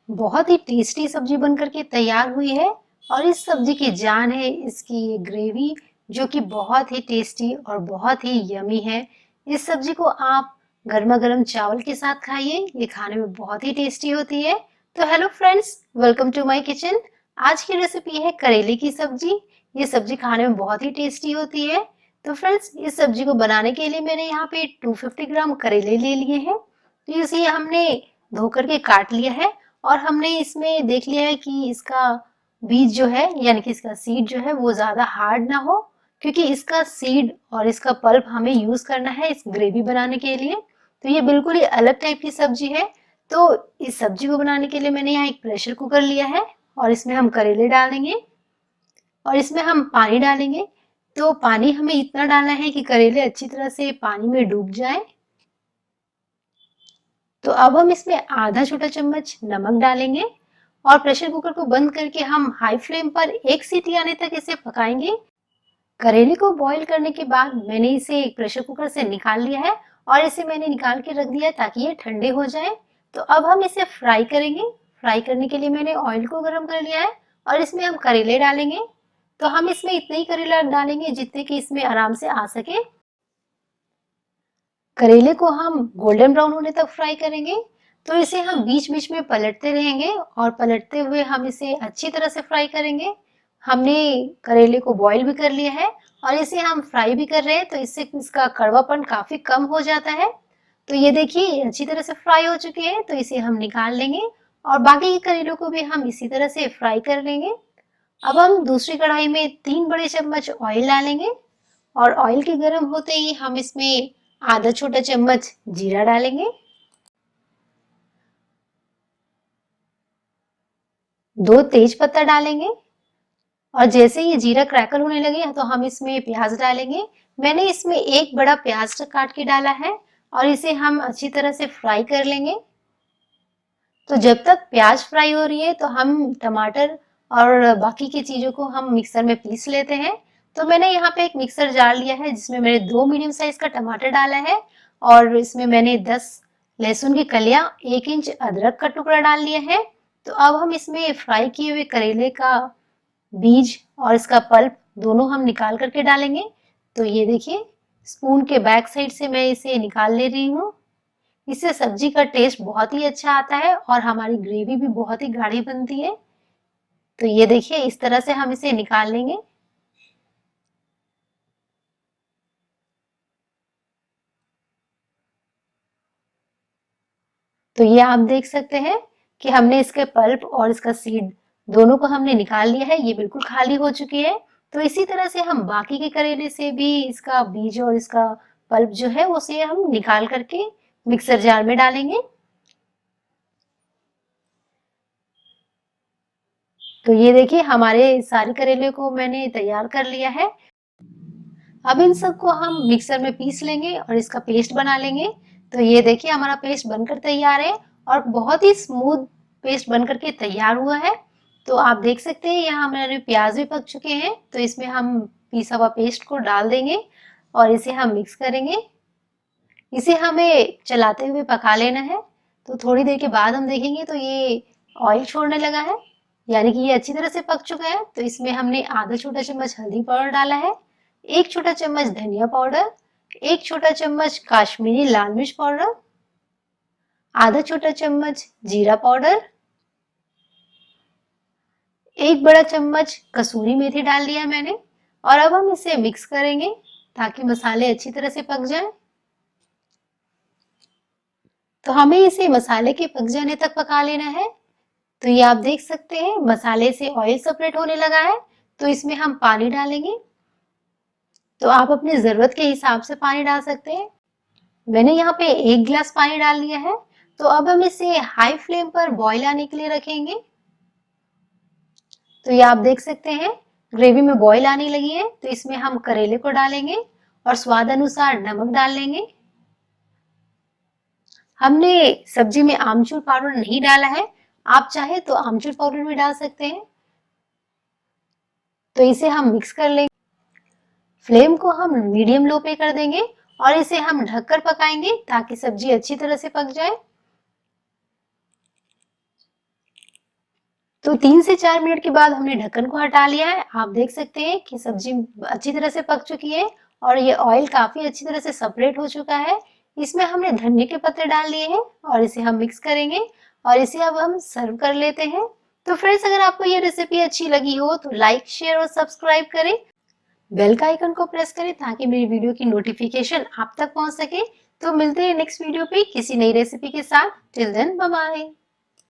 बहुत ही टेस्टी सब्जी बनकर के तैयार हुई है। और इस सब्जी की जान है इसकी ये ग्रेवी, जो कि बहुत ही टेस्टी और बहुत ही यमी है। इस सब्जी को आप गर्मा गर्म चावल के साथ खाइए, ये खाने में बहुत ही टेस्टी होती है। तो hello friends, welcome to my kitchen. आज की रेसिपी है करेले की सब्जी। ये सब्जी खाने में बहुत ही टेस्टी होती है। तो फ्रेंड्स, इस सब्जी को बनाने के लिए मैंने यहाँ पे 250 ग्राम करेले ले लिए हैं। तो इसे हमने धो करके काट लिया है। और हमने इसमें देख लिया है कि इसका बीज जो है, यानी कि इसका सीड जो है वो ज्यादा हार्ड ना हो, क्योंकि इसका सीड और इसका पल्प हमें यूज करना है इस ग्रेवी बनाने के लिए। तो ये बिल्कुल ही अलग टाइप की सब्जी है। तो इस सब्जी को बनाने के लिए मैंने यहाँ एक प्रेशर कुकर लिया है और इसमें हम करेले डालेंगे और इसमें हम पानी डालेंगे। तो पानी हमें इतना डालना है कि करेले अच्छी तरह से पानी में डूब जाए। तो अब हम इसमें आधा छोटा चम्मच नमक डालेंगे और प्रेशर कुकर को बंद करके हम हाई फ्लेम पर एक सीटी आने तक इसे पकाएंगे। करेले को बॉईल करने के बाद मैंने इसे एक प्रेशर कुकर से निकाल लिया है और इसे मैंने निकाल के रख दिया है ताकि ये ठंडे हो जाए। तो अब हम इसे फ्राई करेंगे। फ्राई करने के लिए मैंने ऑयल को गर्म कर लिया है और इसमें हम करेले डालेंगे। तो हम इसमें इतने ही करेला डालेंगे जितने कि इसमें आराम से आ सके। करेले को हम गोल्डन ब्राउन होने तक फ्राई करेंगे। तो इसे हम बीच बीच में पलटते रहेंगे और पलटते हुए हम इसे अच्छी तरह से फ्राई करेंगे। हमने करेले को बॉईल भी कर लिया है और इसे हम फ्राई भी कर रहे हैं, तो इससे इसका कड़वापन काफी कम हो जाता है। तो ये देखिए अच्छी तरह से फ्राई हो चुके हैं, तो इसे हम निकाल लेंगे और बाकी के करेलों को भी हम इसी तरह से फ्राई कर लेंगे। अब हम दूसरी कढ़ाई में 3 बड़े चम्मच ऑयल डालेंगे और ऑयल के गर्म होते ही हम इसमें आधा छोटा चम्मच जीरा डालेंगे, 2 तेज पत्ता डालेंगे और जैसे ये जीरा क्रैकल होने लगे तो हम इसमें प्याज डालेंगे। मैंने इसमें एक बड़ा प्याज काट के डाला है और इसे हम अच्छी तरह से फ्राई कर लेंगे। तो जब तक प्याज फ्राई हो रही है तो हम टमाटर और बाकी की चीजों को हम मिक्सर में पीस लेते हैं। तो मैंने यहाँ पे एक मिक्सर जार लिया है जिसमें मैंने 2 मीडियम साइज का टमाटर डाला है और इसमें मैंने 10 लहसुन की कलियां, 1 इंच अदरक का टुकड़ा डाल लिया है। तो अब हम इसमें फ्राई किए हुए करेले का बीज और इसका पल्प दोनों हम निकाल करके डालेंगे। तो ये देखिए स्पून के बैक साइड से मैं इसे निकाल ले रही हूँ। इससे सब्जी का टेस्ट बहुत ही अच्छा आता है और हमारी ग्रेवी भी बहुत ही गाढ़ी बनती है। तो ये देखिए इस तरह से हम इसे निकाल लेंगे। तो ये आप देख सकते हैं कि हमने इसके पल्प और इसका सीड दोनों को हमने निकाल लिया है, ये बिल्कुल खाली हो चुकी है। तो इसी तरह से हम बाकी के करेले से भी इसका बीज और इसका पल्प जो है उसे हम निकाल करके मिक्सर जार में डालेंगे। तो ये देखिए हमारे सारे करेले को मैंने तैयार कर लिया है। अब इन सबको हम मिक्सर में पीस लेंगे और इसका पेस्ट बना लेंगे। तो ये देखिए हमारा पेस्ट बनकर तैयार है और बहुत ही स्मूथ पेस्ट बनकर के तैयार हुआ है। तो आप देख सकते हैं यहाँ हमारे प्याज भी पक चुके हैं। तो इसमें हम पीसा हुआ पेस्ट को डाल देंगे और इसे हम मिक्स करेंगे। इसे हमें चलाते हुए पका लेना है। तो थोड़ी देर के बाद हम देखेंगे तो ये ऑयल छोड़ने लगा है, यानी कि ये अच्छी तरह से पक चुका है। तो इसमें हमने आधा छोटा चम्मच हल्दी पाउडर डाला है, 1 छोटा चम्मच धनिया पाउडर, 1 छोटा चम्मच काश्मीरी लाल मिर्च पाउडर, आधा छोटा चम्मच जीरा पाउडर, 1 बड़ा चम्मच कसूरी मेथी डाल दिया मैंने। और अब हम इसे मिक्स करेंगे ताकि मसाले अच्छी तरह से पक जाएं। तो हमें इसे मसाले के पक जाने तक पका लेना है। तो ये आप देख सकते हैं मसाले से ऑयल सेपरेट होने लगा है। तो इसमें हम पानी डालेंगे। तो आप अपनी जरूरत के हिसाब से पानी डाल सकते हैं। मैंने यहाँ पे 1 गिलास पानी डाल लिया है। तो अब हम इसे हाई फ्लेम पर बॉईल आने के लिए रखेंगे। तो ये आप देख सकते हैं ग्रेवी में बॉईल आने लगी है। तो इसमें हम करेले को डालेंगे और स्वाद अनुसार नमक डाल लेंगे। हमने सब्जी में आमचूर पाउडर नहीं डाला है, आप चाहे तो आमचूर पाउडर भी डाल सकते हैं। तो इसे हम मिक्स कर लेंगे। फ्लेम को हम मीडियम लो पे कर देंगे और इसे हम ढककर पकाएंगे ताकि सब्जी अच्छी तरह से पक जाए। तो 3 से 4 मिनट के बाद हमने ढक्कन को हटा लिया है। आप देख सकते हैं कि सब्जी अच्छी तरह से पक चुकी है और ये ऑयल काफी अच्छी तरह से सेपरेट हो चुका है। इसमें हमने धनिया के पत्ते डाल लिए हैं और इसे हम मिक्स करेंगे और इसे अब हम सर्व कर लेते हैं। तो फ्रेंड्स, अगर आपको ये रेसिपी अच्छी लगी हो तो लाइक, शेयर और सब्सक्राइब करें। बेल का आइकन को प्रेस करें ताकि मेरी वीडियो की नोटिफिकेशन आप तक पहुंच सके। तो मिलते हैं नेक्स्ट वीडियो पे किसी नई रेसिपी के साथ। Till then, bye bye.